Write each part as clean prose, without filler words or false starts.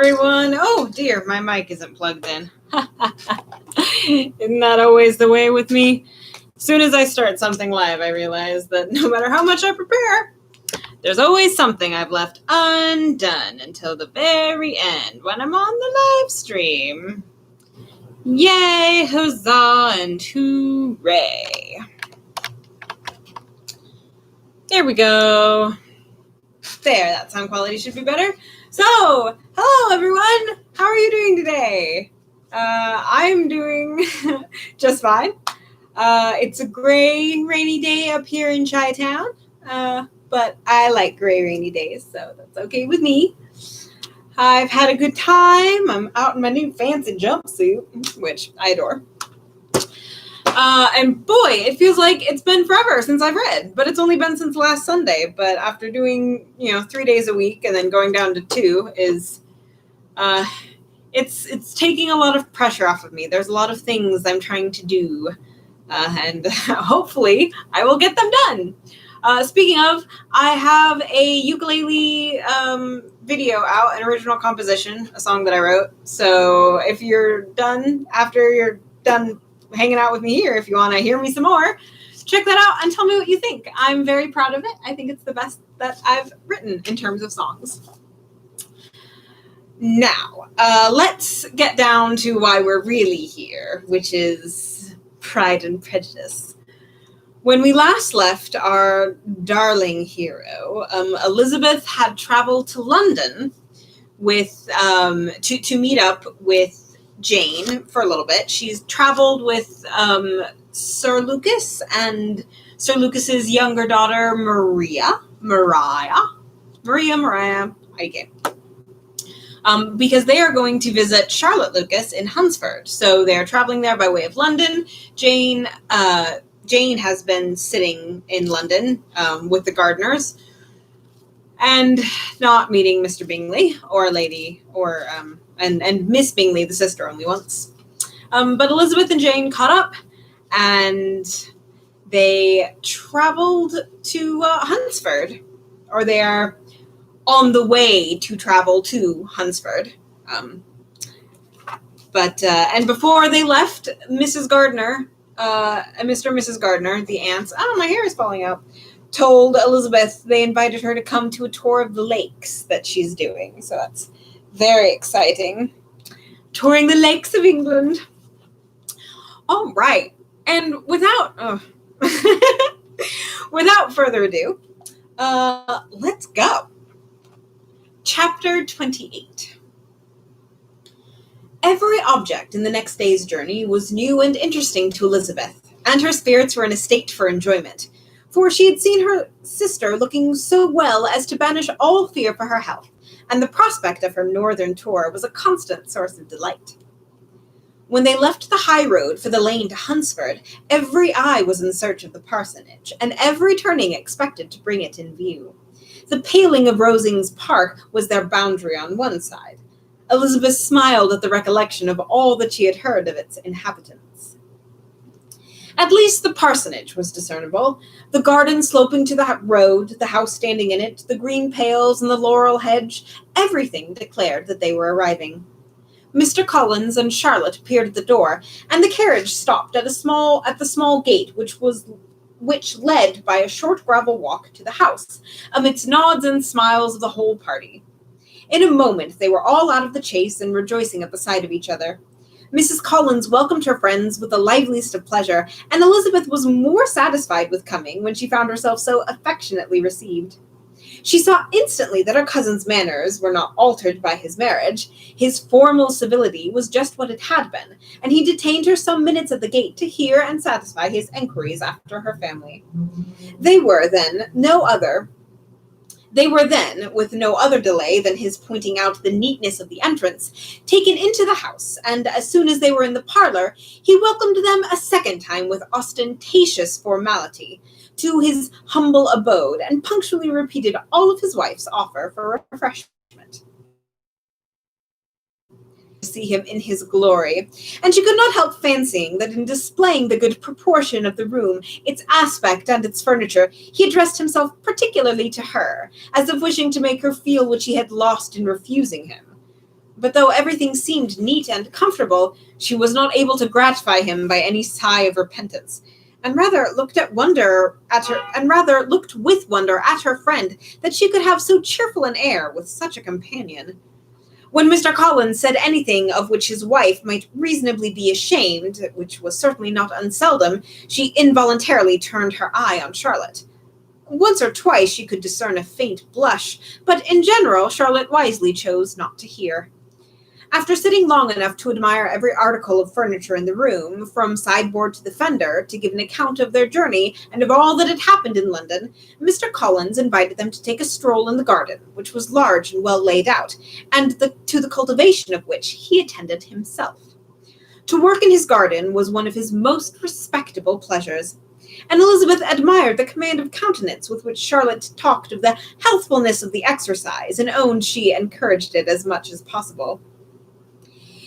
everyone. Oh dear, my mic isn't plugged in. Isn't that always the way with me? As soon as I start something live, I realize that no matter how much I prepare, there's always something I've left undone until the very end when I'm on the live stream. Yay, huzzah, and hooray. There we go. There, that sound quality should be better. So, hello everyone. How are you doing today? I'm doing just fine. It's a gray, rainy day up here in Chi-Town, but I like gray, rainy days, so that's okay with me. I've had a good time. I'm out in my new fancy jumpsuit, which I adore. And boy, it feels like it's been forever since I've read, but it's only been since last Sunday. But after doing, 3 days a week and then going down to 2 is, it's taking a lot of pressure off of me. There's a lot of things I'm trying to do, and hopefully I will get them done. Speaking of, I have a ukulele video out, an original composition, a song that I wrote. So if you're done, after you're done hanging out with me here, if you want to hear me some more, check that out and tell me what you think. I'm very proud of it. I think it's the best that I've written in terms of songs. Now, let's get down to why we're really here, which is Pride and Prejudice. When we last left our darling hero, Elizabeth had traveled to London with to meet up with Jane for a little bit. She's traveled with Sir Lucas and Sir Lucas's younger daughter, Mariah. Okay. Because they are going to visit Charlotte Lucas in Hunsford. So they're traveling there by way of London. Jane has been sitting in London with the Gardiners and not meeting Mr. Bingley or Lady or and Miss Bingley, the sister, only once. But Elizabeth and Jane caught up and they traveled to Hunsford, or they are on the way to travel to Hunsford. And before they left, Mrs. Gardiner, Mr. and Mrs. Gardiner, the aunts, my hair is falling out, told Elizabeth they invited her to come to a tour of the lakes that she's doing. So that's very exciting. Touring the lakes of England. All right. And without further ado, let's go. Chapter 28. Every object in the next day's journey was new and interesting to Elizabeth, and her spirits were in a state for enjoyment, for she had seen her sister looking so well as to banish all fear for her health, and the prospect of her northern tour was a constant source of delight. When they left the high road for the lane to Hunsford, every eye was in search of the parsonage, and every turning expected to bring it in view. The paling of Rosings Park was their boundary on one side. Elizabeth smiled at the recollection of all that she had heard of its inhabitants. At least the parsonage was discernible, the garden sloping to the road, the house standing in it, the green pales and the laurel hedge, everything declared that they were arriving. Mr. Collins and Charlotte appeared at the door, and the carriage stopped at the small gate which led by a short gravel walk to the house, amidst nods and smiles of the whole party. In a moment they were all out of the chaise and rejoicing at the sight of each other. Mrs. Collins welcomed her friends with the liveliest of pleasure, and Elizabeth was more satisfied with coming when she found herself so affectionately received. She saw instantly that her cousin's manners were not altered by his marriage. His formal civility was just what it had been, and he detained her some minutes at the gate to hear and satisfy his enquiries after her family. They were then, with no other delay than his pointing out the neatness of the entrance, taken into the house, and as soon as they were in the parlor, he welcomed them a second time with ostentatious formality to his humble abode, and punctually repeated all of his wife's offer for refreshment. See him in his glory, and she could not help fancying that in displaying the good proportion of the room, its aspect and its furniture, he addressed himself particularly to her, as if wishing to make her feel what she had lost in refusing him. But though everything seemed neat and comfortable, she was not able to gratify him by any sigh of repentance, and rather looked with wonder at her friend that she could have so cheerful an air with such a companion. When Mr. Collins said anything of which his wife might reasonably be ashamed, which was certainly not unseldom, she involuntarily turned her eye on Charlotte. Once or twice she could discern a faint blush, but in general Charlotte wisely chose not to hear. After sitting long enough to admire every article of furniture in the room, from sideboard to the fender, to give an account of their journey and of all that had happened in London, Mr. Collins invited them to take a stroll in the garden, which was large and well laid out, and to the cultivation of which he attended himself. To work in his garden was one of his most respectable pleasures, and Elizabeth admired the command of countenance with which Charlotte talked of the healthfulness of the exercise, and owned she encouraged it as much as possible.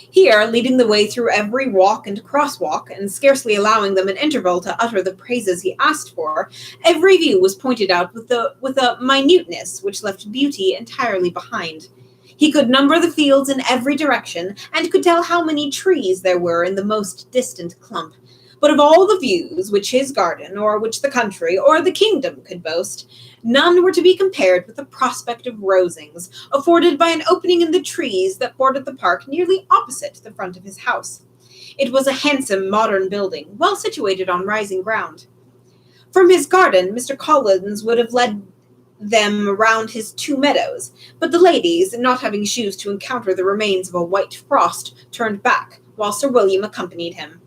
Here, leading the way through every walk and crosswalk, and scarcely allowing them an interval to utter the praises he asked for, every view was pointed out with a minuteness which left beauty entirely behind. He could number the fields in every direction, and could tell how many trees there were in the most distant clump. But of all the views which his garden, or which the country, or the kingdom could boast, none were to be compared with the prospect of Rosings, afforded by an opening in the trees that bordered the park nearly opposite the front of his house. It was a handsome modern building, well situated on rising ground. From his garden, Mr. Collins would have led them round his 2 meadows, but the ladies, not having shoes to encounter the remains of a white frost, turned back, while Sir William accompanied him.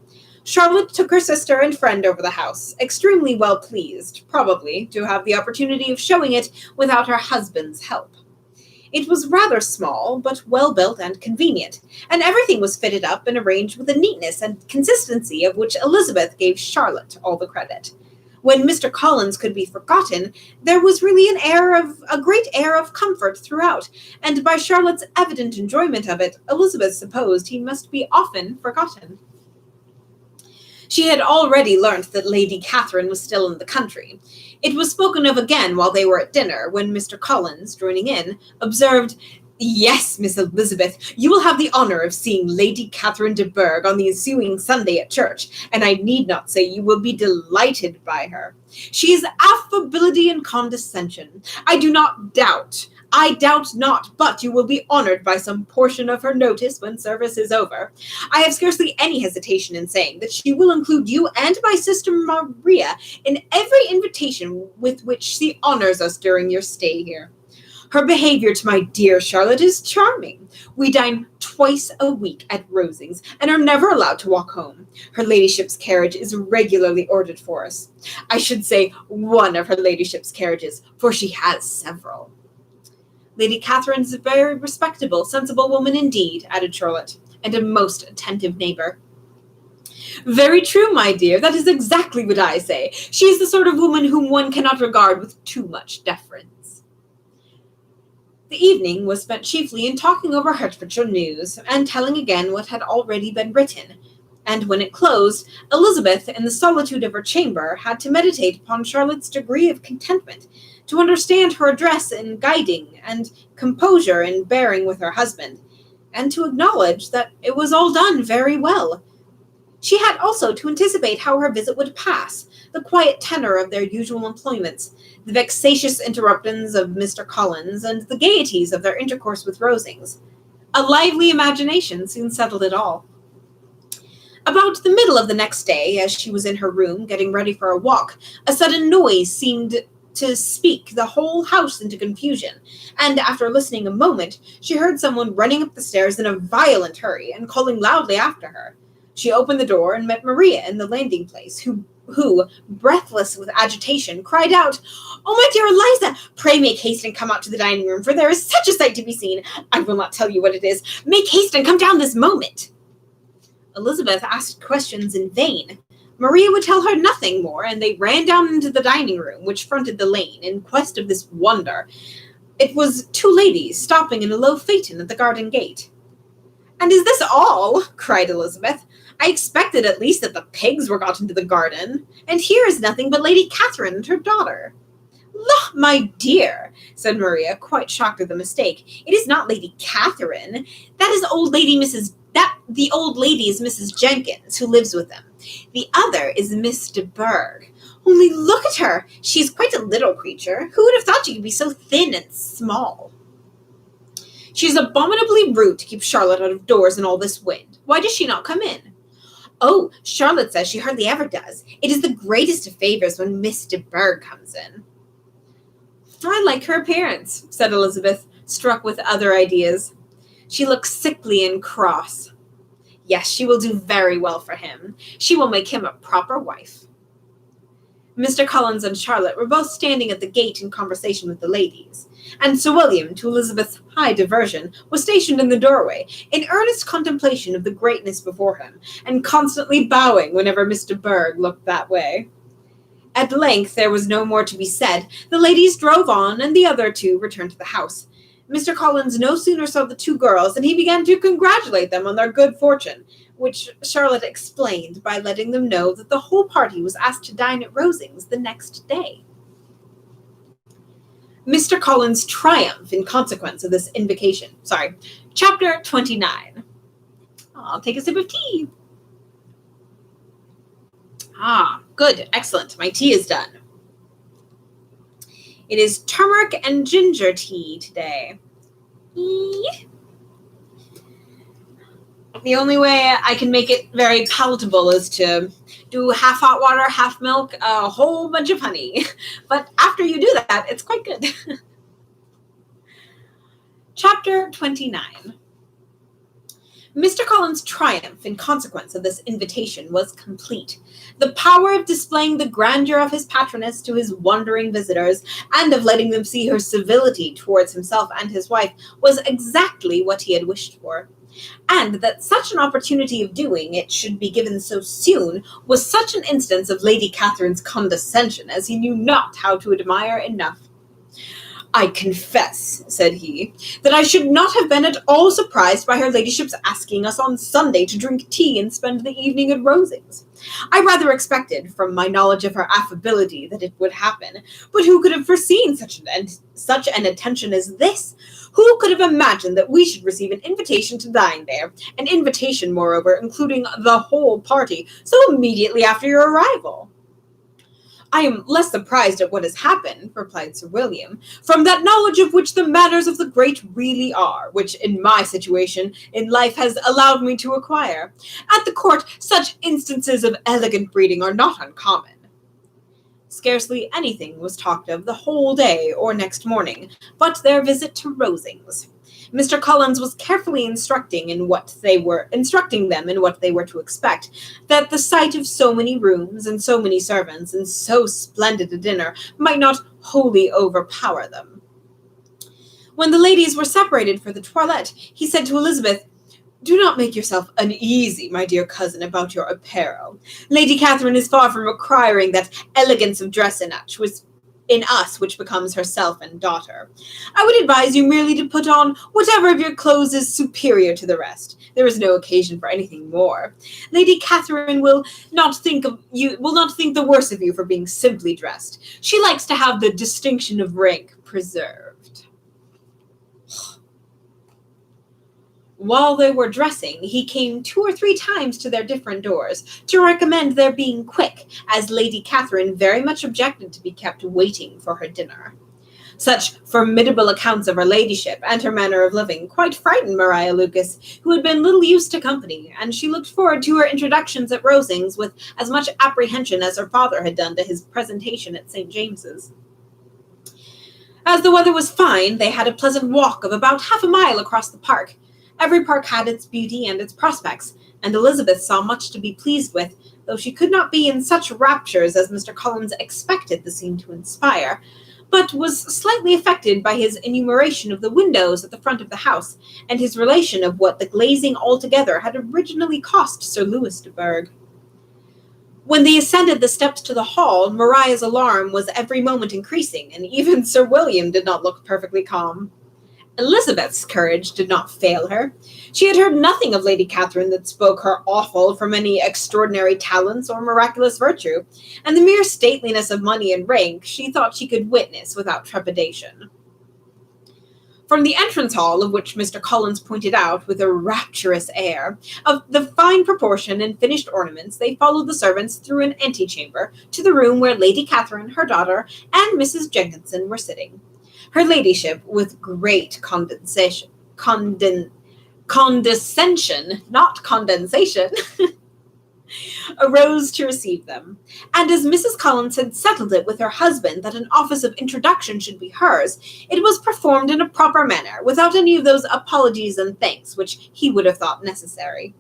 Charlotte took her sister and friend over the house, extremely well pleased, probably, to have the opportunity of showing it without her husband's help. It was rather small, but well built and convenient, and everything was fitted up and arranged with a neatness and consistency of which Elizabeth gave Charlotte all the credit. When Mr. Collins could be forgotten, there was really a great air of comfort throughout, and by Charlotte's evident enjoyment of it, Elizabeth supposed he must be often forgotten. She had already learnt that Lady Catherine was still in the country. It was spoken of again while they were at dinner, when Mr. Collins, joining in, observed, "Yes, Miss Elizabeth, you will have the honour of seeing Lady Catherine de Bourgh on the ensuing Sunday at church, and I need not say you will be delighted by her. She is affability and condescension. I doubt not, but you will be honoured by some portion of her notice when service is over. I have scarcely any hesitation in saying that she will include you and my sister Maria in every invitation with which she honours us during your stay here. Her behaviour to my dear Charlotte is charming. We dine twice a week at Rosings, and are never allowed to walk home. Her ladyship's carriage is regularly ordered for us. I should say one of her ladyship's carriages, for she has several." "Lady Catherine is a very respectable, sensible woman indeed," added Charlotte, "and a most attentive neighbour." "Very true, my dear. That is exactly what I say. She is the sort of woman whom one cannot regard with too much deference." The evening was spent chiefly in talking over Hertfordshire news, and telling again what had already been written, and when it closed, Elizabeth, in the solitude of her chamber, had to meditate upon Charlotte's degree of contentment, to understand her address in guiding, and composure in bearing with her husband, and to acknowledge that it was all done very well. She had also to anticipate how her visit would pass, the quiet tenor of their usual employments, the vexatious interruptions of Mr. Collins, and the gaieties of their intercourse with Rosings. A lively imagination soon settled it all. About the middle of the next day, as she was in her room getting ready for a walk, a sudden noise seemed to speak the whole house into confusion, and after listening a moment, she heard someone running up the stairs in a violent hurry, and calling loudly after her. She opened the door and met Maria in the landing place, who, breathless with agitation, cried out, "Oh, my dear Eliza, pray make haste and come out to the dining room, for there is such a sight to be seen. I will not tell you what it is. Make haste and come down this moment." Elizabeth asked questions in vain. Maria would tell her nothing more, and they ran down into the dining room, which fronted the lane, in quest of this wonder. It was 2 ladies stopping in a low phaeton at the garden gate. "And is this all?" cried Elizabeth. "I expected at least that the pigs were got into the garden, and here is nothing but Lady Catherine and her daughter." "La, my dear," said Maria, quite shocked at the mistake. "It is not Lady Catherine. That is the old lady is Mrs. Jenkins, who lives with them. The other is Miss de Bourgh. Only look at her. She is quite a little creature. Who would have thought she could be so thin and small? She is abominably rude to keep Charlotte out of doors in all this wind. Why does she not come in?" "Oh, Charlotte says she hardly ever does. It is the greatest of favors when Miss de Bourgh comes in." "I like her appearance," said Elizabeth, struck with other ideas. "She looks sickly and cross. Yes, she will do very well for him. She will make him a proper wife." Mr. Collins and Charlotte were both standing at the gate in conversation with the ladies, and Sir William, to Elizabeth's high diversion, was stationed in the doorway, in earnest contemplation of the greatness before him, and constantly bowing whenever Miss de Bourgh looked that way. At length there was no more to be said. The ladies drove on, and the other two returned to the house. Mr. Collins no sooner saw the two girls than he began to congratulate them on their good fortune, which Charlotte explained by letting them know that the whole party was asked to dine at Rosings the next day. Mr. Collins' triumph in consequence of this invitation. Chapter 29. I'll take a sip of tea. Good, excellent. My tea is done. It is turmeric and ginger tea today. The only way I can make it very palatable is to do half hot water, half milk, a whole bunch of honey. But after you do that, it's quite good. Chapter 29. Mr. Collins' triumph in consequence of this invitation was complete. The power of displaying the grandeur of his patroness to his wondering visitors, and of letting them see her civility towards himself and his wife, was exactly what he had wished for. And that such an opportunity of doing it should be given so soon was such an instance of Lady Catherine's condescension as he knew not how to admire enough. "I confess," said he, "that I should not have been at all surprised by her ladyship's asking us on Sunday to drink tea and spend the evening at Rosings. I rather expected, from my knowledge of her affability, that it would happen, but who could have foreseen such an attention as this? Who could have imagined that we should receive an invitation to dine there, an invitation, moreover, including the whole party, so immediately after your arrival?" "I am less surprised at what has happened," replied Sir William, "from that knowledge of which the manners of the great really are, which in my situation in life has allowed me to acquire. At the court, such instances of elegant breeding are not uncommon." Scarcely anything was talked of the whole day or next morning, but their visit to Rosings. Mr. Collins was carefully instructing them in what they were to expect, that the sight of so many rooms and so many servants and so splendid a dinner might not wholly overpower them. When the ladies were separated for the toilette, he said to Elizabeth, "Do not make yourself uneasy, my dear cousin, about your apparel. Lady Catherine is far from requiring that elegance of dress in us which becomes herself and daughter. I would advise you merely to put on whatever of your clothes is superior to the rest. There is no occasion for anything more. Lady Catherine will not think the worse of you for being simply dressed. She likes to have the distinction of rank preserved." While they were dressing, he came 2 or 3 times to their different doors, to recommend their being quick, as Lady Catherine very much objected to be kept waiting for her dinner. Such formidable accounts of her ladyship and her manner of living quite frightened Maria Lucas, who had been little used to company, and she looked forward to her introductions at Rosings with as much apprehension as her father had done to his presentation at St. James's. As the weather was fine, they had a pleasant walk of about half a mile across the park. Every park had its beauty and its prospects, and Elizabeth saw much to be pleased with, though she could not be in such raptures as Mr. Collins expected the scene to inspire, but was slightly affected by his enumeration of the windows at the front of the house, and his relation of what the glazing altogether had originally cost Sir Louis de Bourgh. When they ascended the steps to the hall, Maria's alarm was every moment increasing, and even Sir William did not look perfectly calm. Elizabeth's courage did not fail her. She had heard nothing of Lady Catherine that spoke her awful from any extraordinary talents or miraculous virtue, and the mere stateliness of money and rank she thought she could witness without trepidation. From the entrance hall, of which Mr. Collins pointed out with a rapturous air, of the fine proportion and finished ornaments, they followed the servants through an antechamber to the room where Lady Catherine, her daughter, and Mrs. Jenkinson were sitting. Her ladyship, with great condescension, not condensation, arose to receive them, and as Mrs. Collins had settled it with her husband that an office of introduction should be hers, it was performed in a proper manner, without any of those apologies and thanks which he would have thought necessary.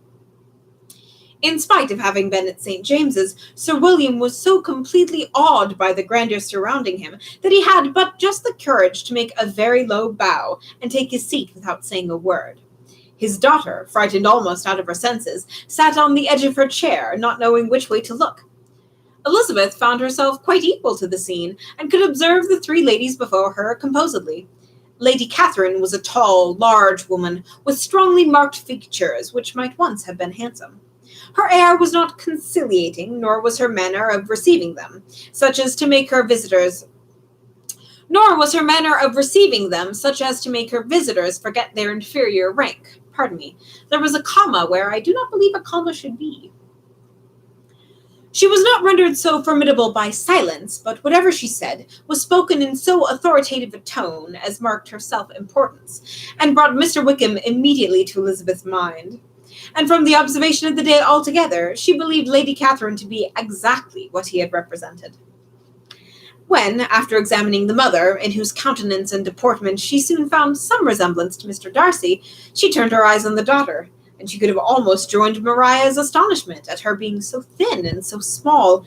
In spite of having been at St. James's, Sir William was so completely awed by the grandeur surrounding him that he had but just the courage to make a very low bow and take his seat without saying a word. His daughter, frightened almost out of her senses, sat on the edge of her chair, not knowing which way to look. Elizabeth found herself quite equal to the scene, and could observe the three ladies before her composedly. Lady Catherine was a tall, large woman, with strongly marked features which might once have been handsome. Her air was not conciliating, nor was her manner of receiving them such as to make her visitors forget their inferior rank. Pardon me, there was a comma where I do not believe a comma should be. She was not rendered so formidable by silence, but whatever she said was spoken in so authoritative a tone as marked her self-importance, and brought Mr. Wickham immediately to Elizabeth's mind. And from the observation of the day altogether, she believed Lady Catherine to be exactly what he had represented. When, after examining the mother, in whose countenance and deportment she soon found some resemblance to Mr. Darcy, she turned her eyes on the daughter, and she could have almost joined Maria's astonishment at her being so thin and so small.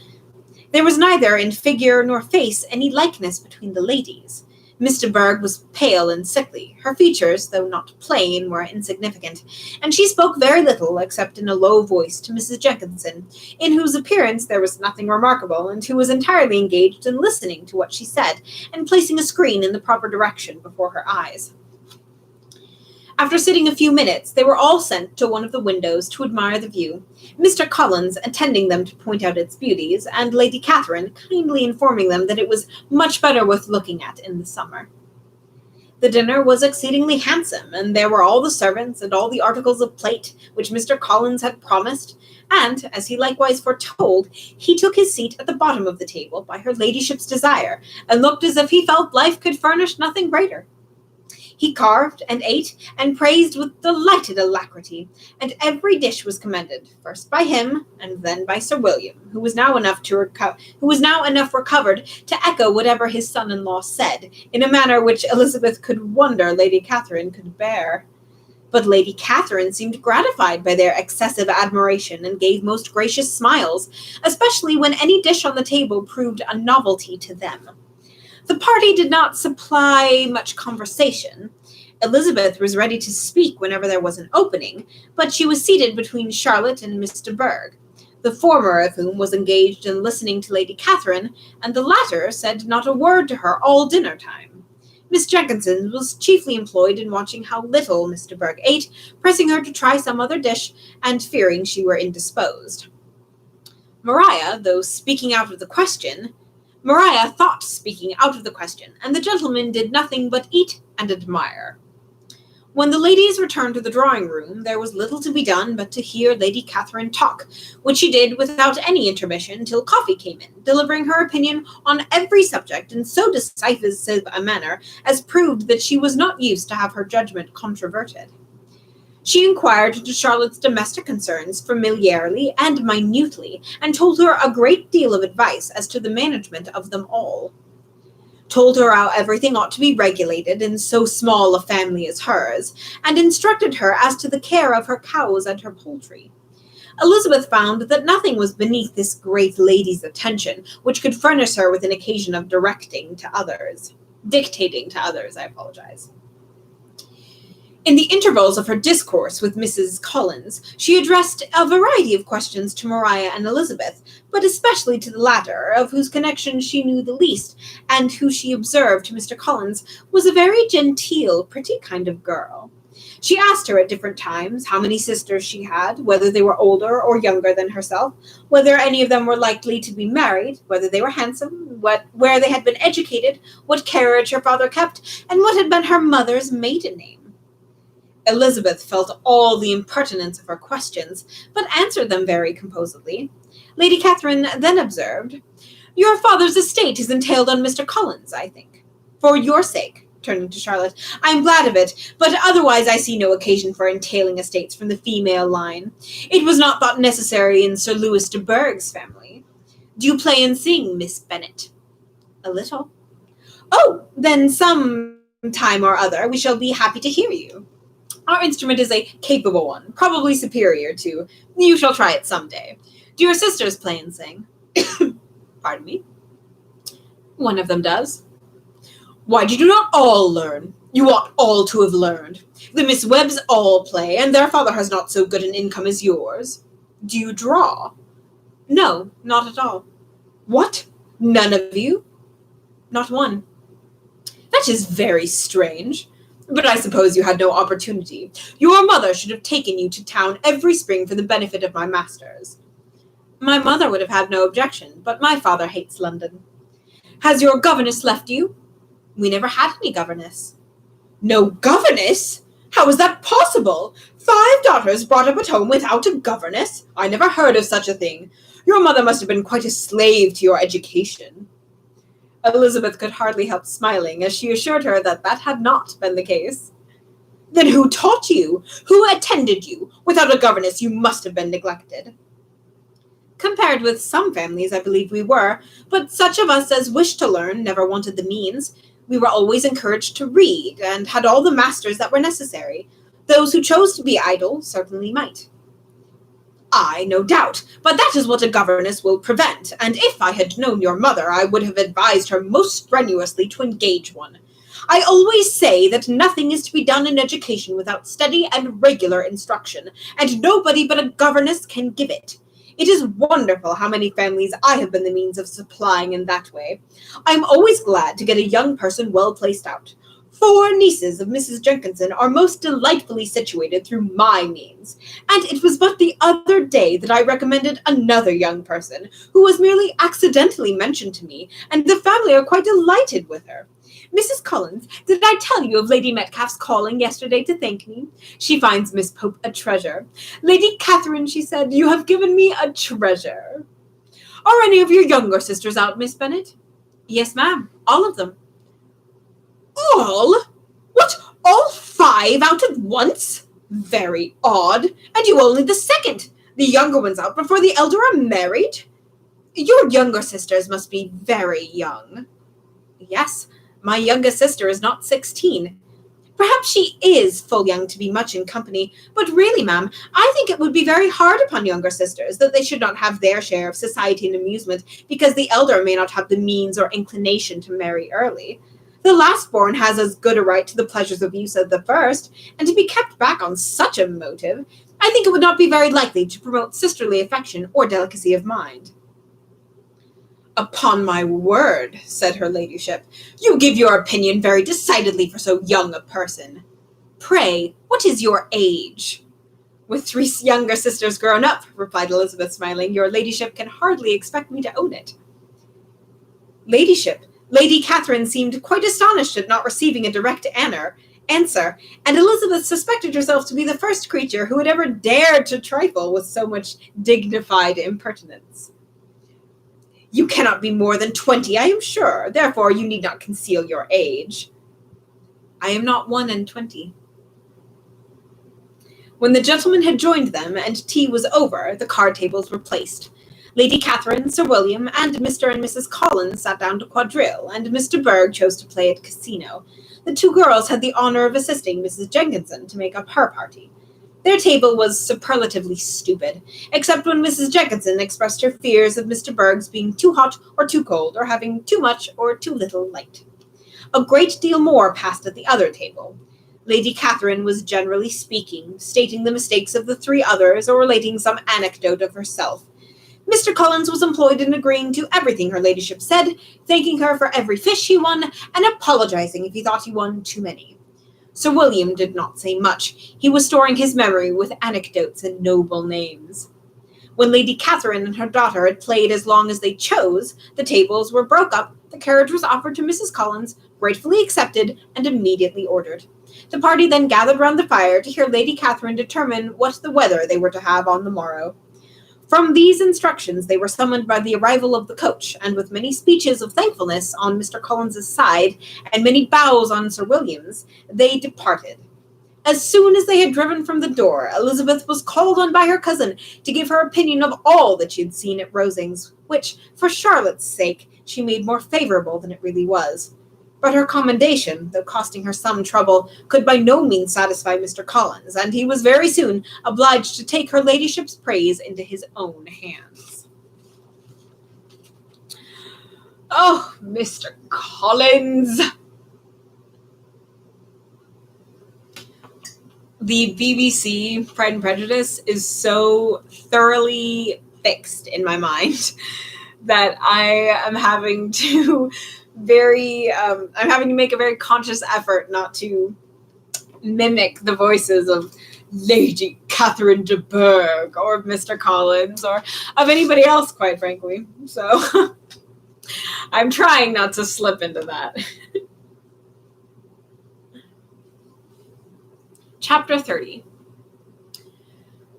There was neither in figure nor face any likeness between the ladies. Miss de Bourgh was pale and sickly. Her features, though not plain, were insignificant, and she spoke very little except in a low voice to Mrs. Jenkinson, in whose appearance there was nothing remarkable, and who was entirely engaged in listening to what she said, and placing a screen in the proper direction before her eyes. After sitting a few minutes, they were all sent to one of the windows to admire the view, Mr. Collins attending them to point out its beauties, and Lady Catherine kindly informing them that it was much better worth looking at in the summer. The dinner was exceedingly handsome, and there were all the servants and all the articles of plate which Mr. Collins had promised, and, as he likewise foretold, he took his seat at the bottom of the table by her ladyship's desire, and looked as if he felt life could furnish nothing greater. He carved and ate and praised with delighted alacrity, and every dish was commended, first by him and then by Sir William, who was now enough recovered to echo whatever his son-in-law said, in a manner which Elizabeth could wonder Lady Catherine could bear. But Lady Catherine seemed gratified by their excessive admiration, and gave most gracious smiles, especially when any dish on the table proved a novelty to them. The party did not supply much conversation. Elizabeth was ready to speak whenever there was an opening, but she was seated between Charlotte and Miss de Bourgh, the former of whom was engaged in listening to Lady Catherine, and the latter said not a word to her all dinner time. Miss Jenkinson was chiefly employed in watching how little Miss de Bourgh ate, pressing her to try some other dish, and fearing she were indisposed. Maria thought speaking out of the question, and the gentlemen did nothing but eat and admire. When the ladies returned to the drawing-room, there was little to be done but to hear Lady Catherine talk, which she did without any intermission till coffee came in, delivering her opinion on every subject in so decisive a manner as proved that she was not used to have her judgment controverted. She inquired into Charlotte's domestic concerns familiarly and minutely, and told her a great deal of advice as to the management of them all. Told her how everything ought to be regulated in so small a family as hers, and instructed her as to the care of her cows and her poultry. Elizabeth found that nothing was beneath this great lady's attention which could furnish her with an occasion of dictating to others. In the intervals of her discourse with Mrs. Collins, she addressed a variety of questions to Maria and Elizabeth, but especially to the latter, of whose connection she knew the least, and who she observed, Mr. Collins, was a very genteel, pretty kind of girl. She asked her at different times how many sisters she had, whether they were older or younger than herself, whether any of them were likely to be married, whether they were handsome, where they had been educated, what carriage her father kept, and what had been her mother's maiden name. Elizabeth felt all the impertinence of her questions, but answered them very composedly. Lady Catherine then observed, "Your father's estate is entailed on Mr. Collins, I think. For your sake," turning to Charlotte, "I am glad of it, but otherwise I see no occasion for entailing estates from the female line. It was not thought necessary in Sir Louis de Bourgh's family. Do you play and sing, Miss Bennet?" "A little." "Oh, then some time or other we shall be happy to hear you. Our instrument is a capable one, probably superior to. You shall try it some day. Do your sisters play and sing?" "Pardon me?" "One of them does." "Why did you not all learn? You ought all to have learned. The Miss Webbs all play, and their father has not so good an income as yours. Do you draw?" "No, not at all." "What? None of you?" "Not one." "That is very strange. But I suppose you had no opportunity. Your mother should have taken you to town every spring for the benefit of my masters." "My mother would have had no objection, but my father hates London." "Has your governess left you?" "We never had any governess." "No governess? How is that possible? 5 daughters brought up at home without a governess? I never heard of such a thing. Your mother must have been quite a slave to your education." Elizabeth could hardly help smiling as she assured her that that had not been the case. "Then who taught you? Who attended you? Without a governess you must have been neglected." "Compared with some families, I believe we were, but such of us as wished to learn never wanted the means. We were always encouraged to read, and had all the masters that were necessary. Those who chose to be idle certainly might." "Aye, no doubt, but that is what a governess will prevent, and if I had known your mother, I would have advised her most strenuously to engage one. I always say that nothing is to be done in education without study and regular instruction, and nobody but a governess can give it. It is wonderful how many families I have been the means of supplying in that way. I am always glad to get a young person well placed out. 4 nieces of Mrs. Jenkinson are most delightfully situated through my means, and it was but the other day that I recommended another young person, who was merely accidentally mentioned to me, and the family are quite delighted with her. Mrs. Collins, did I tell you of Lady Metcalfe's calling yesterday to thank me? She finds Miss Pope a treasure. 'Lady Catherine,' she said, 'you have given me a treasure.' Are any of your younger sisters out, Miss Bennet?" "Yes, ma'am, all of them." "All? What, all 5 out at once? Very odd. And you only the second. The younger one's out before the elder are married? Your younger sisters must be very young." "Yes, my youngest sister is not 16. Perhaps she is full young to be much in company, but really, ma'am, I think it would be very hard upon younger sisters that they should not have their share of society and amusement, because the elder may not have the means or inclination to marry early. The last born has as good a right to the pleasures of youth as the first, and to be kept back on such a motive, I think it would not be very likely to promote sisterly affection or delicacy of mind." "Upon my word," said her ladyship, "you give your opinion very decidedly for so young a person. Pray, what is your age?" "With 3 younger sisters grown up," replied Elizabeth, smiling, "your ladyship can hardly expect me to own it." Lady Catherine seemed quite astonished at not receiving a direct answer, and Elizabeth suspected herself to be the first creature who had ever dared to trifle with so much dignified impertinence. "You cannot be more than 20, I am sure, therefore you need not conceal your age." "I am not 21." When the gentlemen had joined them, and tea was over, the card tables were placed. Lady Catherine, Sir William, and Mr. and Mrs. Collins sat down to quadrille, and Miss de Bourgh chose to play at casino. The 2 girls had the honor of assisting Mrs. Jenkinson to make up her party. Their table was superlatively stupid, except when Mrs. Jenkinson expressed her fears of Mr. Bourgh's being too hot or too cold, or having too much or too little light. A great deal more passed at the other table. Lady Catherine was generally speaking, stating the mistakes of the three others or relating some anecdote of herself. Mr. Collins was employed in agreeing to everything her ladyship said, thanking her for every fish he won, and apologizing if he thought he won too many. Sir William did not say much. He was storing his memory with anecdotes and noble names. When Lady Catherine and her daughter had played as long as they chose, the tables were broke up, the carriage was offered to Mrs. Collins, gratefully accepted, and immediately ordered. The party then gathered round the fire to hear Lady Catherine determine what the weather they were to have on the morrow. From these instructions they were summoned by the arrival of the coach, and with many speeches of thankfulness on Mr. Collins's side, and many bows on Sir William's, they departed. As soon as they had driven from the door, Elizabeth was called on by her cousin to give her opinion of all that she had seen at Rosings, which, for Charlotte's sake, she made more favourable than it really was. But her commendation, though costing her some trouble, could by no means satisfy Mr. Collins, and he was very soon obliged to take her ladyship's praise into his own hands. "Oh, Mr. Collins!" The BBC Pride and Prejudice is so thoroughly fixed in my mind that I'm having to make a very conscious effort not to mimic the voices of Lady Catherine de Bourgh or Mr. Collins or of anybody else, quite frankly. So I'm trying not to slip into that. Chapter 30.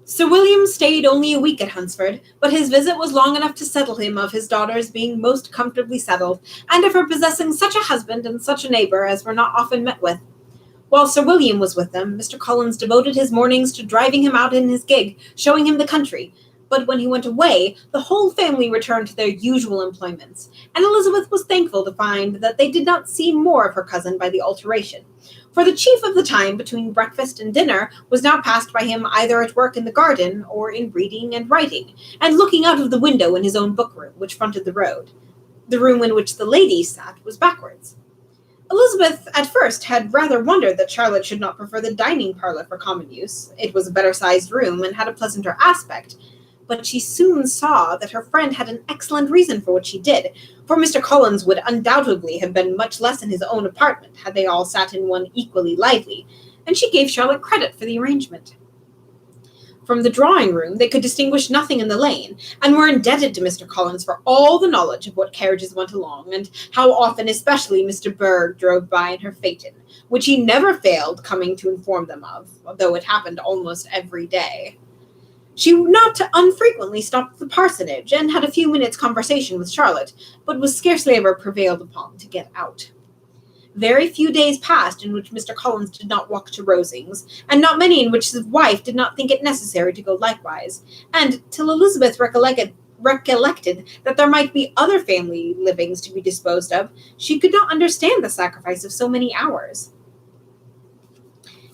Sir William stayed only a week at Hunsford, but his visit was long enough to settle him of his daughters being most comfortably settled, and of her possessing such a husband and such a neighbour as were not often met with. While Sir William was with them, Mr. Collins devoted his mornings to driving him out in his gig, showing him the country, but when he went away, the whole family returned to their usual employments, and Elizabeth was thankful to find that they did not see more of her cousin by the alteration. For the chief of the time between breakfast and dinner was now passed by him either at work in the garden or in reading and writing, and looking out of the window in his own book-room, which fronted the road. The room in which the ladies sat was backwards. Elizabeth at first had rather wondered that Charlotte should not prefer the dining parlour for common use. It was a better-sized room and had a pleasanter aspect, but she soon saw that her friend had an excellent reason for what she did, for Mr. Collins would undoubtedly have been much less in his own apartment had they all sat in one equally lively, and she gave Charlotte credit for the arrangement. From the drawing-room they could distinguish nothing in the lane, and were indebted to Mr. Collins for all the knowledge of what carriages went along, and how often especially Mr. Bourgh drove by in her phaeton, which he never failed coming to inform them of, though it happened almost every day. She not unfrequently stopped at the parsonage, and had a few minutes' conversation with Charlotte, but was scarcely ever prevailed upon to get out. Very few days passed in which Mr. Collins did not walk to Rosings, and not many in which his wife did not think it necessary to go likewise, and till Elizabeth recollected that there might be other family livings to be disposed of, she could not understand the sacrifice of so many hours.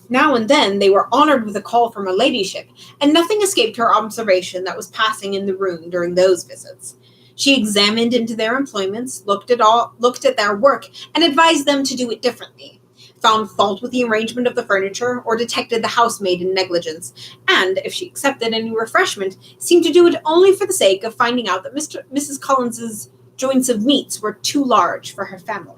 Now and then they were honoured with a call from her ladyship, and nothing escaped her observation that was passing in the room during those visits. She examined into their employments, looked at their work, and advised them to do it differently, found fault with the arrangement of the furniture, or detected the housemaid in negligence, and, if she accepted any refreshment, seemed to do it only for the sake of finding out that Mrs. Collins's joints of meats were too large for her family.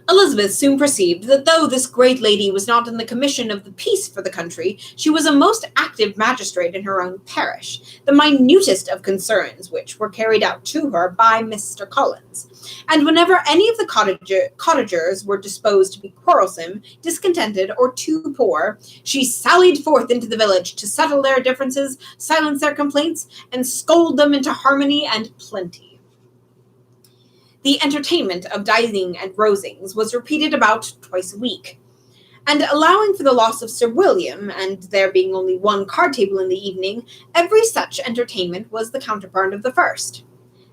Elizabeth soon perceived that though this great lady was not in the commission of the peace for the country, she was a most active magistrate in her own parish, the minutest of concerns which were carried out to her by Mr. Collins. And whenever any of the cottagers were disposed to be quarrelsome, discontented, or too poor, she sallied forth into the village to settle their differences, silence their complaints, and scold them into harmony and plenty. The entertainment of dining at Rosings was repeated about twice a week, and allowing for the loss of Sir William, and there being only one card table in the evening, every such entertainment was the counterpart of the first.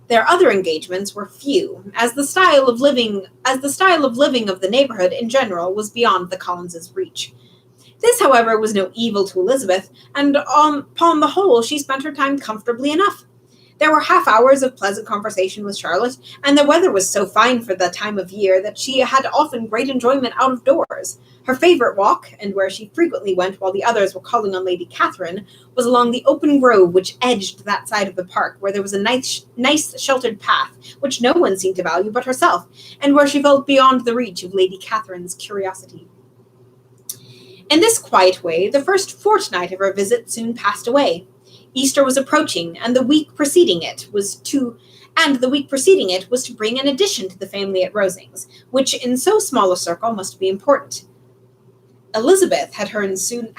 Their other engagements were few, as the style of living of the neighbourhood in general was beyond the Collinses' reach. This, however, was no evil to Elizabeth, and upon the whole she spent her time comfortably enough. There were half hours of pleasant conversation with Charlotte, and the weather was so fine for the time of year that she had often great enjoyment out of doors. Her favourite walk, and where she frequently went while the others were calling on Lady Catherine, was along the open grove which edged that side of the park, where there was a nice sheltered path, which no one seemed to value but herself, and where she felt beyond the reach of Lady Catherine's curiosity. In this quiet way, the first fortnight of her visit soon passed away. Easter was approaching, and the week preceding it was to bring an addition to the family at Rosings, which in so small a circle must be important. Elizabeth had heard soon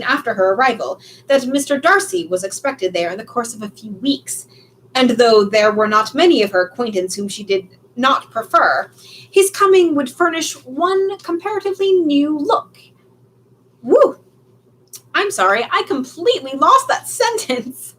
after her arrival that Mr. Darcy was expected there in the course of a few weeks, and though there were not many of her acquaintance whom she did not prefer, his coming would furnish one comparatively new look. Woo! I'm sorry, I completely lost that sentence.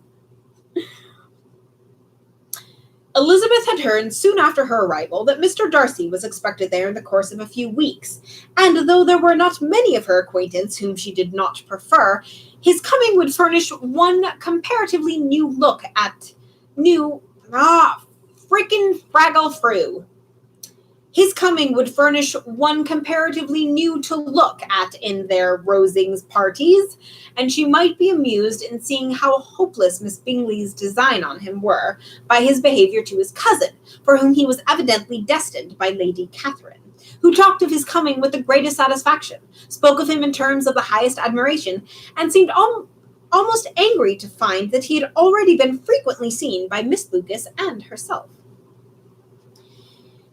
Elizabeth had heard soon after her arrival that Mr. Darcy was expected there in the course of a few weeks, and though there were not many of her acquaintance whom she did not prefer, his coming would furnish one comparatively new look at freaking Fraggle Frew. His coming would furnish one comparatively new to look at in their Rosings parties, and she might be amused in seeing how hopeless Miss Bingley's design on him were by his behaviour to his cousin, for whom he was evidently destined by Lady Catherine, who talked of his coming with the greatest satisfaction, spoke of him in terms of the highest admiration, and seemed almost angry to find that he had already been frequently seen by Miss Lucas and herself.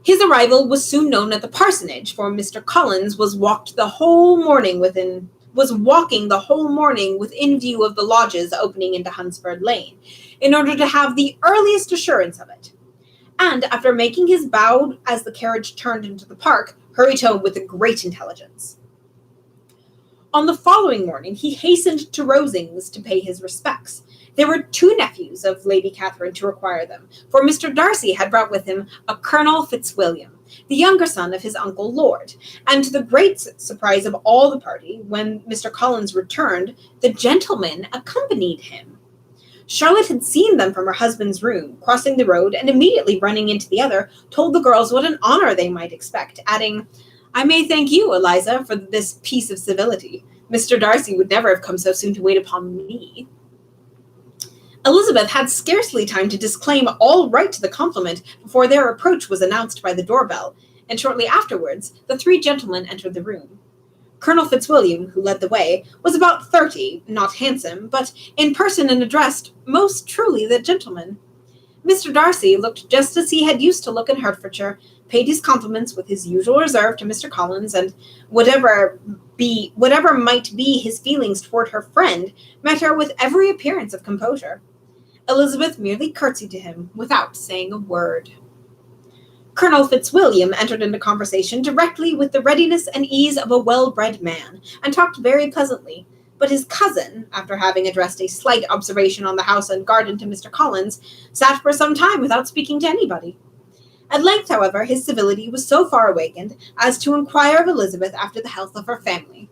His arrival was soon known at the parsonage, for Mr. Collins was walking the whole morning within view of the lodges opening into Hunsford Lane, in order to have the earliest assurance of it, and after making his bow as the carriage turned into the park, hurried home with a great intelligence. On the following morning he hastened to Rosings to pay his respects. There were 2 nephews of Lady Catherine to require them, for Mr. Darcy had brought with him a Colonel Fitzwilliam, the younger son of his uncle Lord, and to the great surprise of all the party, when Mr. Collins returned, the gentleman accompanied him. Charlotte had seen them from her husband's room, crossing the road, and immediately running into the other, told the girls what an honour they might expect, adding, "I may thank you, Eliza, for this piece of civility. Mr. Darcy would never have come so soon to wait upon me." Elizabeth had scarcely time to disclaim all right to the compliment before their approach was announced by the doorbell, and shortly afterwards the 3 gentlemen entered the room. Colonel Fitzwilliam, who led the way, was about 30, not handsome, but in person and addressed most truly the gentleman. Mr. Darcy looked just as he had used to look in Hertfordshire, paid his compliments with his usual reserve to Mr. Collins, and whatever might be his feelings toward her friend, met her with every appearance of composure. Elizabeth merely curtsied to him without saying a word. Colonel Fitzwilliam entered into conversation directly with the readiness and ease of a well-bred man, and talked very pleasantly, but his cousin, after having addressed a slight observation on the house and garden to Mr. Collins, sat for some time without speaking to anybody. At length, however, his civility was so far awakened as to inquire of Elizabeth after the health of her family.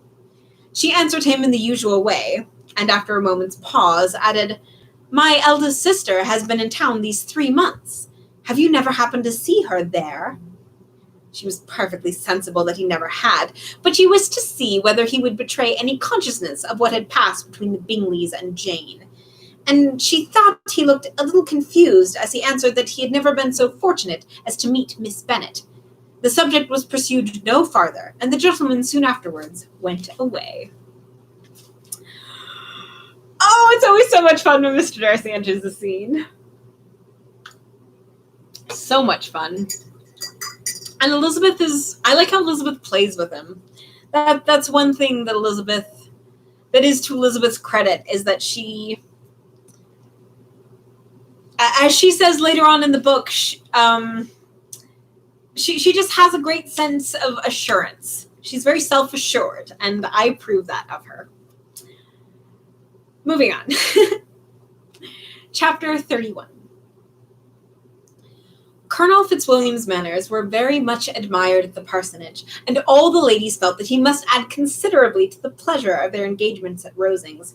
She answered him in the usual way, and after a moment's pause added, "My eldest sister has been in town these 3 months. Have you never happened to see her there?" She was perfectly sensible that he never had, but she wished to see whether he would betray any consciousness of what had passed between the Bingleys and Jane, and she thought he looked a little confused as he answered that he had never been so fortunate as to meet Miss Bennet. The subject was pursued no farther, and the gentleman soon afterwards went away. Oh, it's always so much fun when Mr. Darcy enters the scene. So much fun. And I like how Elizabeth plays with him. That's one thing that is to Elizabeth's credit, is that she, as she says later on in the book, she just has a great sense of assurance. She's very self-assured, and I approve that of her. Moving on. Chapter 31. Colonel Fitzwilliam's manners were very much admired at the parsonage, and all the ladies felt that he must add considerably to the pleasure of their engagements at Rosings.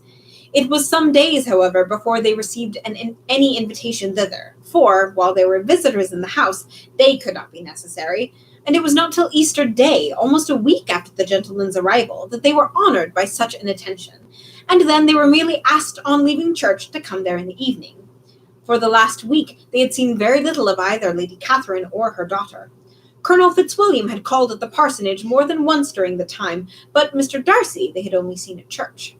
It was some days, however, before they received any invitation thither, for, while there were visitors in the house, they could not be necessary, and it was not till Easter Day, almost a week after the gentleman's arrival, that they were honoured by such an attention, and then they were merely asked on leaving church to come there in the evening. For the last week they had seen very little of either Lady Catherine or her daughter. Colonel Fitzwilliam had called at the parsonage more than once during the time, but Mr. Darcy they had only seen at church.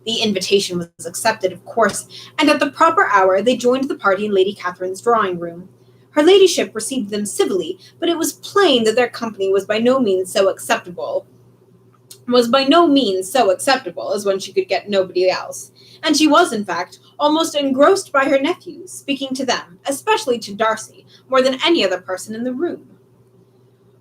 The invitation was accepted, of course, and at the proper hour they joined the party in Lady Catherine's drawing-room. Her ladyship received them civilly, but it was plain that their company was by no means so acceptable as when she could get nobody else, and she was, in fact, almost engrossed by her nephews, speaking to them, especially to Darcy, more than any other person in the room.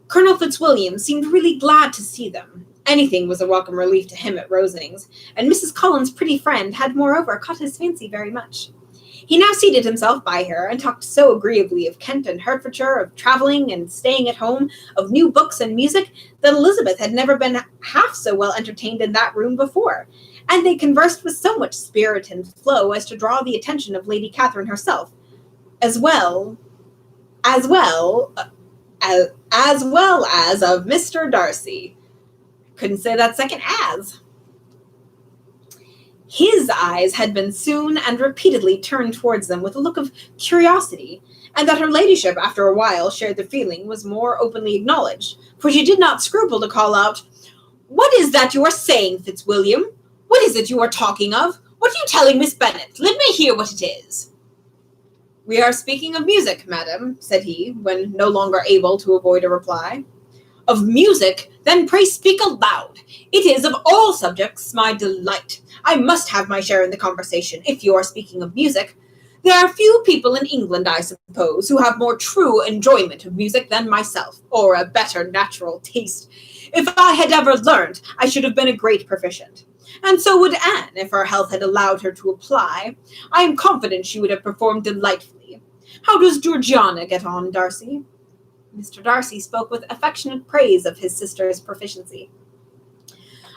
Colonel Fitzwilliam seemed really glad to see them. Anything was a welcome relief to him at Rosings, and Mrs. Cullen's pretty friend had moreover caught his fancy very much. He now seated himself by her, and talked so agreeably of Kent and Hertfordshire, of travelling and staying at home, of new books and music, that Elizabeth had never been half so well entertained in that room before, and they conversed with so much spirit and flow as to draw the attention of Lady Catherine herself, as well as of Mr. Darcy. Couldn't say that second as. His eyes had been soon and repeatedly turned towards them with a look of curiosity, and that her ladyship, after a while, shared the feeling was more openly acknowledged, for she did not scruple to call out, "What is that you are saying, Fitzwilliam? What is it you are talking of? What are you telling Miss Bennet? Let me hear what it is." "We are speaking of music, madam," said he, when no longer able to avoid a reply. "Of music? Then pray speak aloud. It is, of all subjects, my delight. I must have my share in the conversation, if you are speaking of music. There are few people in England, I suppose, who have more true enjoyment of music than myself, or a better natural taste. If I had ever learnt, I should have been a great proficient. And so would Anne, if her health had allowed her to apply. I am confident she would have performed delightfully. How does Georgiana get on, Darcy?" Mr. Darcy spoke with affectionate praise of his sister's proficiency.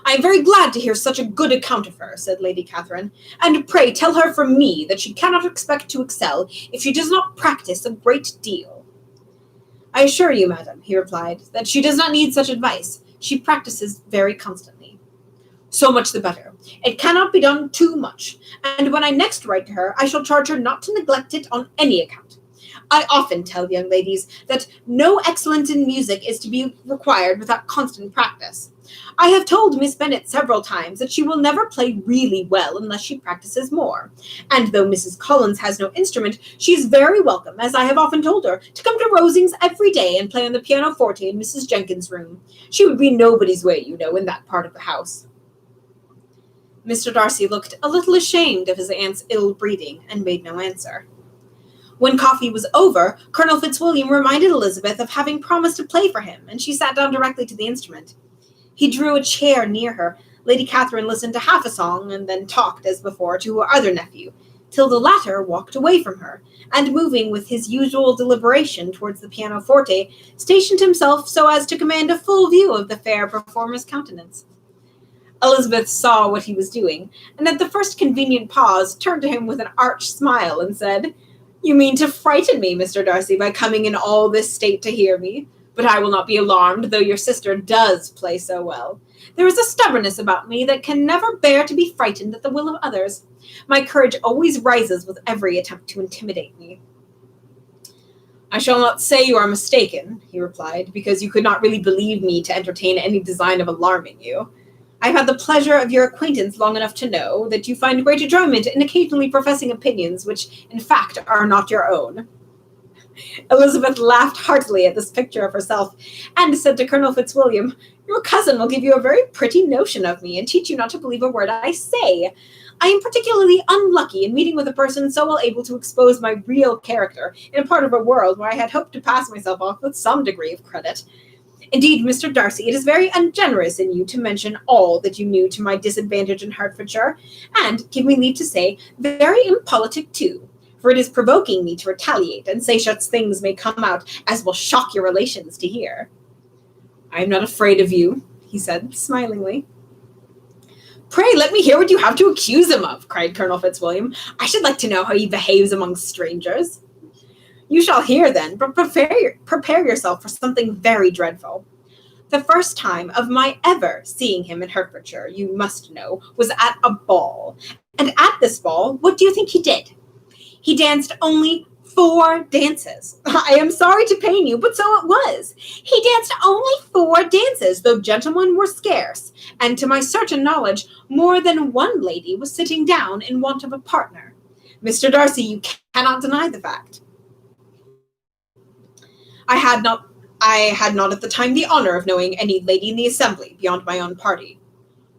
"I am very glad to hear such a good account of her," said Lady Catherine, "and pray tell her from me that she cannot expect to excel if she does not practice a great deal." "I assure you, madam," he replied, "that she does not need such advice. She practices very constantly." "So much the better. It cannot be done too much, and when I next write to her, I shall charge her not to neglect it on any account. I often tell young ladies that no excellence in music is to be required without constant practice. I have told Miss Bennet several times that she will never play really well unless she practices more, and though Mrs. Collins has no instrument, she is very welcome, as I have often told her, to come to Rosings every day and play on the pianoforte in Mrs. Jenkins' room. She would be nobody's way, you know, in that part of the house." Mr. Darcy looked a little ashamed of his aunt's ill-breeding, and made no answer. When coffee was over, Colonel Fitzwilliam reminded Elizabeth of having promised to play for him, and she sat down directly to the instrument. He drew a chair near her. Lady Catherine listened to half a song, and then talked, as before, to her other nephew, till the latter walked away from her, and moving with his usual deliberation towards the pianoforte, stationed himself so as to command a full view of the fair performer's countenance. Elizabeth saw what he was doing, and at the first convenient pause turned to him with an arch smile, and said, "You mean to frighten me, Mr. Darcy, by coming in all this state to hear me? But I will not be alarmed, though your sister does play so well. There is a stubbornness about me that can never bear to be frightened at the will of others. My courage always rises with every attempt to intimidate me." "I shall not say you are mistaken," he replied, "because you could not really believe me to entertain any design of alarming you. I have had the pleasure of your acquaintance long enough to know that you find great enjoyment in occasionally professing opinions which, in fact, are not your own." Elizabeth laughed heartily at this picture of herself, and said to Colonel Fitzwilliam, "Your cousin will give you a very pretty notion of me, and teach you not to believe a word I say. I am particularly unlucky in meeting with a person so well able to expose my real character in a part of a world where I had hoped to pass myself off with some degree of credit. Indeed, Mr. Darcy, it is very ungenerous in you to mention all that you knew to my disadvantage in Hertfordshire, and, give me leave to say, very impolitic too, for it is provoking me to retaliate, and say such things may come out as will shock your relations to hear." "I am not afraid of you," he said, smilingly. Pray let me hear what you have to accuse him of, cried Colonel Fitzwilliam. I should like to know how he behaves among strangers. You shall hear then, but prepare yourself for something very dreadful. The first time of my ever seeing him in Hertfordshire, you must know, was at a ball. And at this ball, what do you think he did? He danced only 4 dances. I am sorry to pain you, but so it was. He danced only 4 dances, though gentlemen were scarce, and to my certain knowledge, more than one lady was sitting down in want of a partner. Mr. Darcy, you cannot deny the fact. I had not at the time the honor of knowing any lady in the assembly beyond my own party.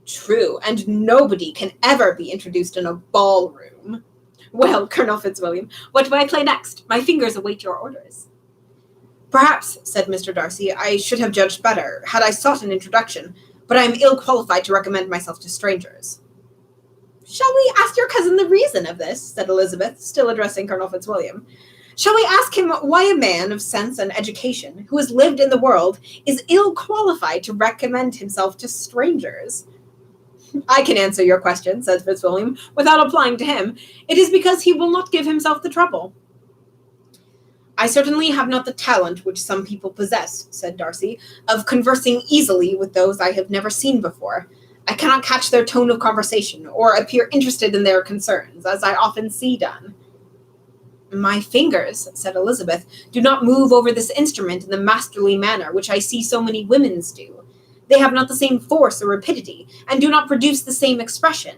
True, and nobody can ever be introduced in a ballroom. Well, Colonel Fitzwilliam, what do I play next? My fingers await your orders. Perhaps, said Mr. Darcy, I should have judged better, had I sought an introduction, but I am ill qualified to recommend myself to strangers. Shall we ask your cousin the reason of this? Said Elizabeth, still addressing Colonel Fitzwilliam. Shall we ask him why a man of sense and education, who has lived in the world, is ill qualified to recommend himself to strangers? I can answer your question, said Fitzwilliam, without applying to him. It is because he will not give himself the trouble. I certainly have not the talent which some people possess, said Darcy, of conversing easily with those I have never seen before. I cannot catch their tone of conversation, or appear interested in their concerns, as I often see done. My fingers, said Elizabeth, do not move over this instrument in the masterly manner which I see so many women's do. They have not the same force or rapidity, and do not produce the same expression.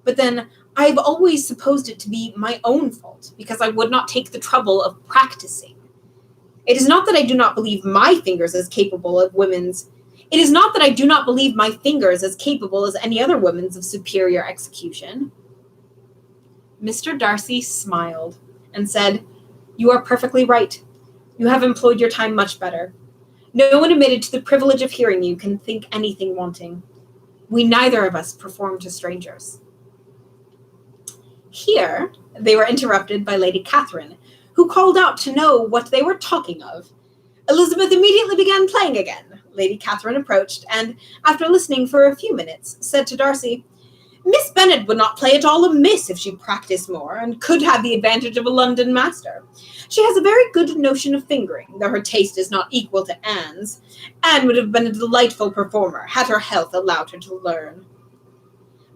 But then, I have always supposed it to be my own fault, because I would not take the trouble of practicing. It is not that I do not believe my fingers as capable of women's. It is not that I do not believe my fingers as capable as any other woman's of superior execution. Mr. Darcy smiled and said, You are perfectly right. You have employed your time much better. No one admitted to the privilege of hearing you can think anything wanting. We neither of us perform to strangers. Here they were interrupted by Lady Catherine, who called out to know what they were talking of. Elizabeth immediately began playing again. Lady Catherine approached, and, after listening for a few minutes, said to Darcy, Miss Bennet would not play at all amiss if she practised more, and could have the advantage of a London master. She has a very good notion of fingering, though her taste is not equal to Anne's. Anne would have been a delightful performer, had her health allowed her to learn.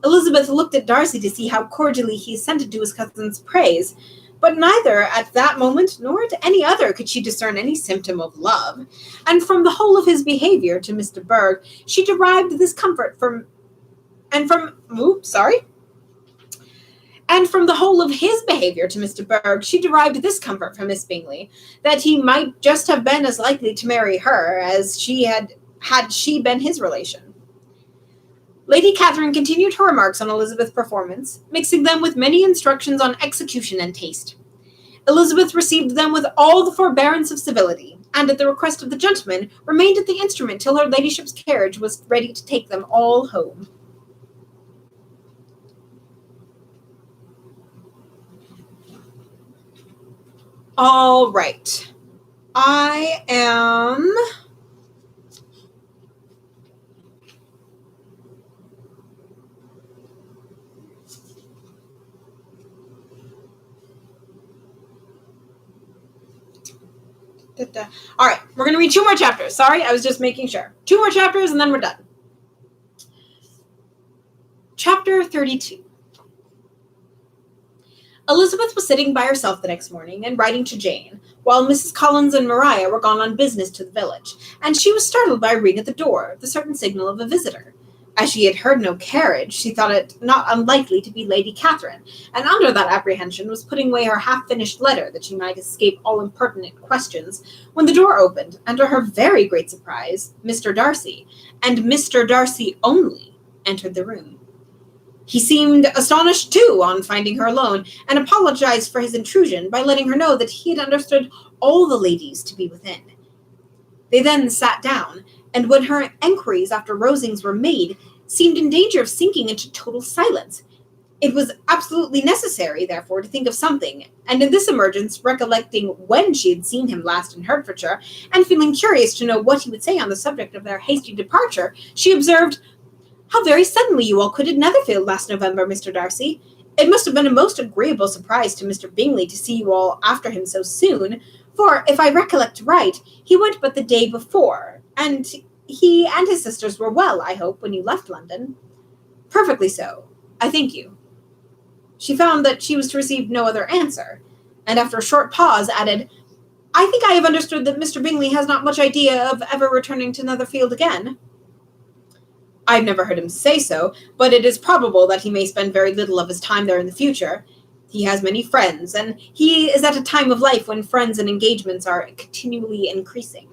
Elizabeth looked at Darcy to see how cordially he assented to his cousin's praise, but neither at that moment nor at any other could she discern any symptom of love, and from the whole of his behavior to Miss de Bourgh she derived this comfort from the whole of his behavior to Miss de Bourgh, she derived this comfort from Miss Bingley, that he might just have been as likely to marry her as she had she been his relation. Lady Catherine continued her remarks on Elizabeth's performance, mixing them with many instructions on execution and taste. Elizabeth received them with all the forbearance of civility, and at the request of the gentleman, remained at the instrument till her ladyship's carriage was ready to take them all home. All right. I am... All right, we're going to read 2 more chapters. Sorry, I was just making sure. 2 more chapters and then we're done. Chapter 32. Elizabeth was sitting by herself the next morning and writing to Jane, while Mrs. Collins and Maria were gone on business to the village, and she was startled by a ring at the door, the certain signal of a visitor. As she had heard no carriage, she thought it not unlikely to be Lady Catherine, and under that apprehension was putting away her half-finished letter that she might escape all impertinent questions, when the door opened, and to her very great surprise, Mr. Darcy, and Mr. Darcy only, entered the room. He seemed astonished, too, on finding her alone, and apologized for his intrusion by letting her know that he had understood all the ladies to be within. They then sat down, and when her enquiries after Rosings were made, seemed in danger of sinking into total silence. It was absolutely necessary, therefore, to think of something, and in this emergence, recollecting when she had seen him last in Hertfordshire, and feeling curious to know what he would say on the subject of their hasty departure, she observed, How very suddenly you all quitted Netherfield last November, Mr. Darcy. It must have been a most agreeable surprise to Mr. Bingley to see you all after him so soon, for, if I recollect right, he went but the day before, and he and his sisters were well, I hope, when you left London. Perfectly so. I thank you. She found that she was to receive no other answer, and after a short pause added, I think I have understood that Mr. Bingley has not much idea of ever returning to Netherfield again. I've never heard him say so, but it is probable that he may spend very little of his time there in the future. He has many friends, and he is at a time of life when friends and engagements are continually increasing.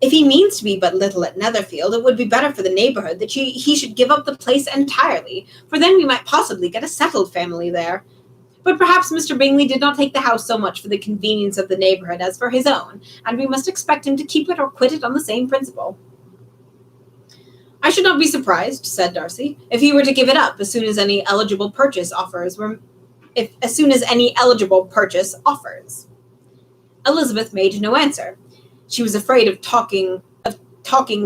If he means to be but little at Netherfield, it would be better for the neighbourhood that he should give up the place entirely, for then we might possibly get a settled family there. But perhaps Mr. Bingley did not take the house so much for the convenience of the neighbourhood as for his own, and we must expect him to keep it or quit it on the same principle. I should not be surprised, said Darcy, if he were to give it up as soon as any eligible purchase offers. Elizabeth made no answer. She was afraid of talking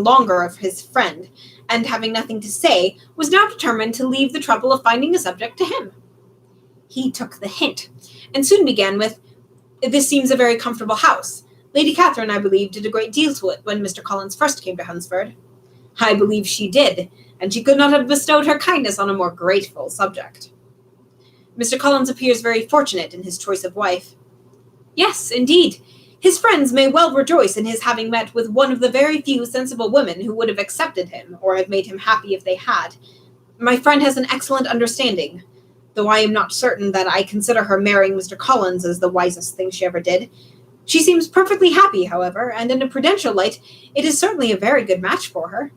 longer of his friend, and having nothing to say, was now determined to leave the trouble of finding a subject to him. He took the hint, and soon began with, This seems a very comfortable house. Lady Catherine, I believe, did a great deal to it when Mr. Collins first came to Hunsford. I believe she did, and she could not have bestowed her kindness on a more grateful subject. Mr. Collins appears very fortunate in his choice of wife. Yes, indeed. His friends may well rejoice in his having met with one of the very few sensible women who would have accepted him, or have made him happy if they had. My friend has an excellent understanding, though I am not certain that I consider her marrying Mr. Collins as the wisest thing she ever did. She seems perfectly happy, however, and in a prudential light, it is certainly a very good match for her.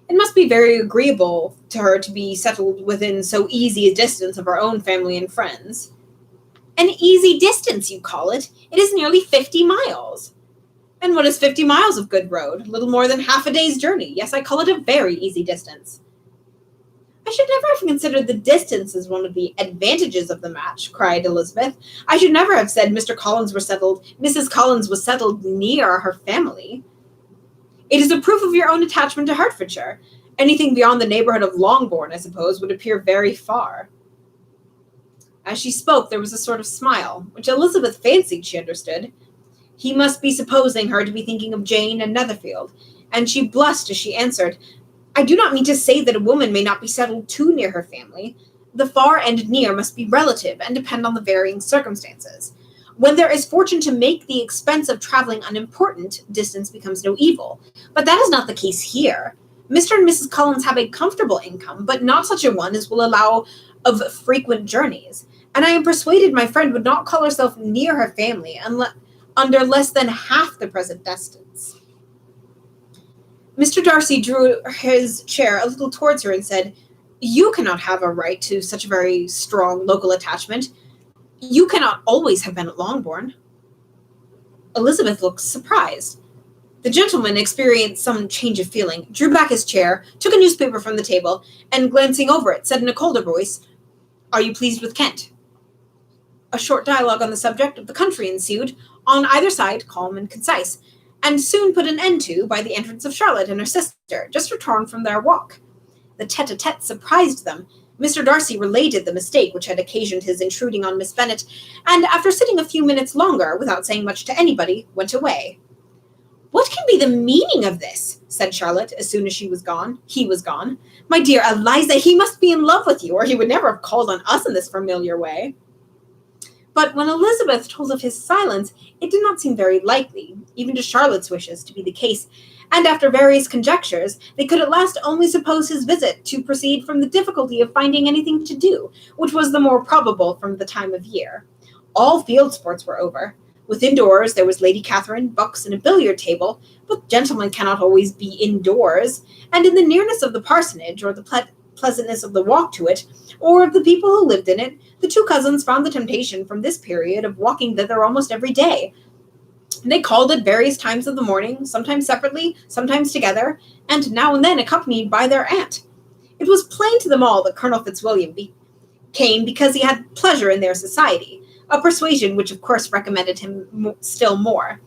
It must be very agreeable to her to be settled within so easy a distance of her own family and friends. An easy distance, you call it? It is nearly 50 miles. And what is 50 miles of good road? Little more than half a day's journey. Yes, I call it a very easy distance. I should never have considered the distance as one of the advantages of the match, cried Elizabeth. I should never have said Mrs. Collins was settled near her family. It is a proof of your own attachment to Hertfordshire. Anything beyond the neighbourhood of Longbourn, I suppose, would appear very far. As she spoke, there was a sort of smile, which Elizabeth fancied she understood. He must be supposing her to be thinking of Jane and Netherfield, and she blushed as she answered, I do not mean to say that a woman may not be settled too near her family. The far and near must be relative and depend on the varying circumstances. When there is fortune to make the expense of traveling unimportant, distance becomes no evil. But that is not the case here. Mr. and Mrs. Collins have a comfortable income, but not such a one as will allow of frequent journeys, and I am persuaded my friend would not call herself near her family under less than half the present distance. Mr. Darcy drew his chair a little towards her and said, You cannot have a right to such a very strong local attachment. You cannot always have been at Longbourn. Elizabeth looked surprised. The gentleman experienced some change of feeling, drew back his chair, took a newspaper from the table, and glancing over it, said in a colder voice, Are you pleased with Kent? A short dialogue on the subject of the country ensued, on either side calm and concise, and soon put an end to by the entrance of Charlotte and her sister, just returned from their walk. The tete-a-tete surprised them. Mr. Darcy related the mistake which had occasioned his intruding on Miss Bennet, and after sitting a few minutes longer, without saying much to anybody, went away. What can be the meaning of this? Said Charlotte, as soon as he was gone. My dear Eliza, he must be in love with you, or he would never have called on us in this familiar way. But when Elizabeth told of his silence, it did not seem very likely, even to Charlotte's wishes, to be the case, and after various conjectures, they could at last only suppose his visit to proceed from the difficulty of finding anything to do, which was the more probable from the time of year. All field sports were over. Within doors there was Lady Catherine, books, and a billiard table, but gentlemen cannot always be indoors, and in the nearness of the parsonage, or the pleasantness of the walk to it, or of the people who lived in it, the two cousins found the temptation from this period of walking thither almost every day. They called at various times of the morning, sometimes separately, sometimes together, and now and then accompanied by their aunt. It was plain to them all that Colonel Fitzwilliam came because he had pleasure in their society, a persuasion which of course recommended him still more.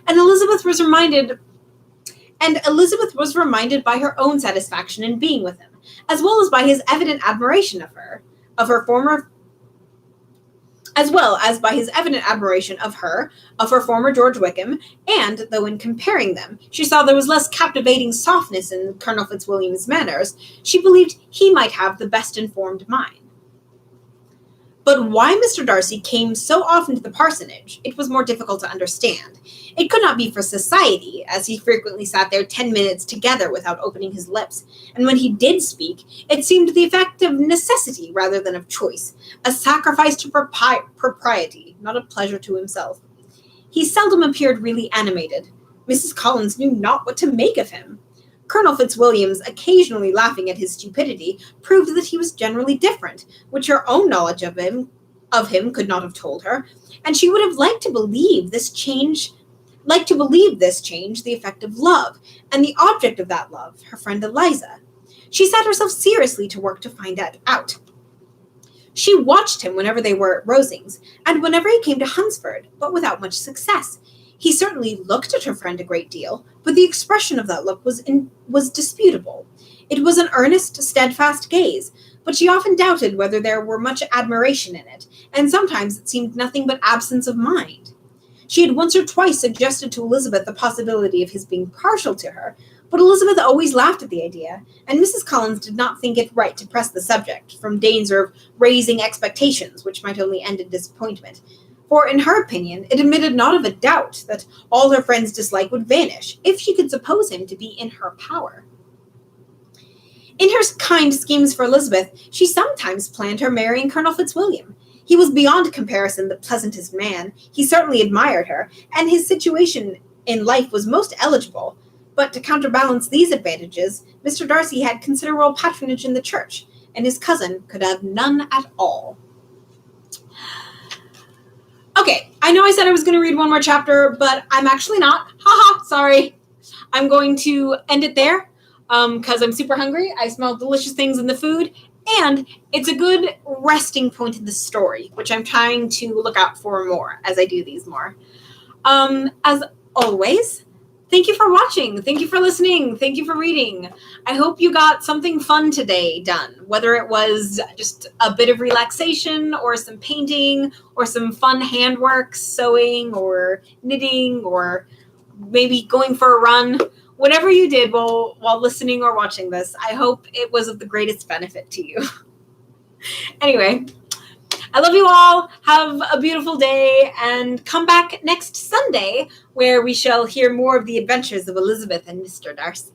And Elizabeth was reminded and Elizabeth was reminded by her own satisfaction in being with him, as well as by his evident admiration of her former of her former George Wickham, and, though in comparing them, she saw there was less captivating softness in Colonel Fitzwilliam's manners, she believed he might have the best informed mind. But why Mr. Darcy came so often to the parsonage, it was more difficult to understand. It could not be for society, as he frequently sat there 10 minutes together without opening his lips, and when he did speak, it seemed the effect of necessity rather than of choice, a sacrifice to propriety, not a pleasure to himself. He seldom appeared really animated. Mrs. Collins knew not what to make of him. Colonel Fitzwilliam's occasionally laughing at his stupidity proved that he was generally different, which her own knowledge of him could not have told her, and she would have liked to believe this change the effect of love, and the object of that love, her friend Eliza. She set herself seriously to work to find that out. She watched him whenever they were at Rosings, and whenever he came to Hunsford, but without much success. He certainly looked at her friend a great deal, but the expression of that look was disputable. It was an earnest, steadfast gaze, but she often doubted whether there were much admiration in it, and sometimes it seemed nothing but absence of mind. She had once or twice suggested to Elizabeth the possibility of his being partial to her, but Elizabeth always laughed at the idea, and Mrs. Collins did not think it right to press the subject, from danger of raising expectations, which might only end in disappointment. For, in her opinion, it admitted not of a doubt that all her friend's dislike would vanish, if she could suppose him to be in her power. In her kind schemes for Elizabeth, she sometimes planned her marrying Colonel Fitzwilliam. He was beyond comparison the pleasantest man, he certainly admired her, and his situation in life was most eligible. But to counterbalance these advantages, Mr. Darcy had considerable patronage in the church, and his cousin could have none at all. Okay, I know I said I was going to read one more chapter, but I'm actually not. Haha, sorry. I'm going to end it there because I'm super hungry. I smell delicious things in the food, and it's a good resting point in the story, which I'm trying to look out for more as I do these more. As always, thank you for watching. Thank you for listening. Thank you for reading. I hope you got something fun today done, whether it was just a bit of relaxation or some painting or some fun handwork, sewing or knitting or maybe going for a run. Whatever you did while listening or watching this, I hope it was of the greatest benefit to you. Anyway, I love you all. Have a beautiful day and come back next Sunday where we shall hear more of the adventures of Elizabeth and Mr. Darcy.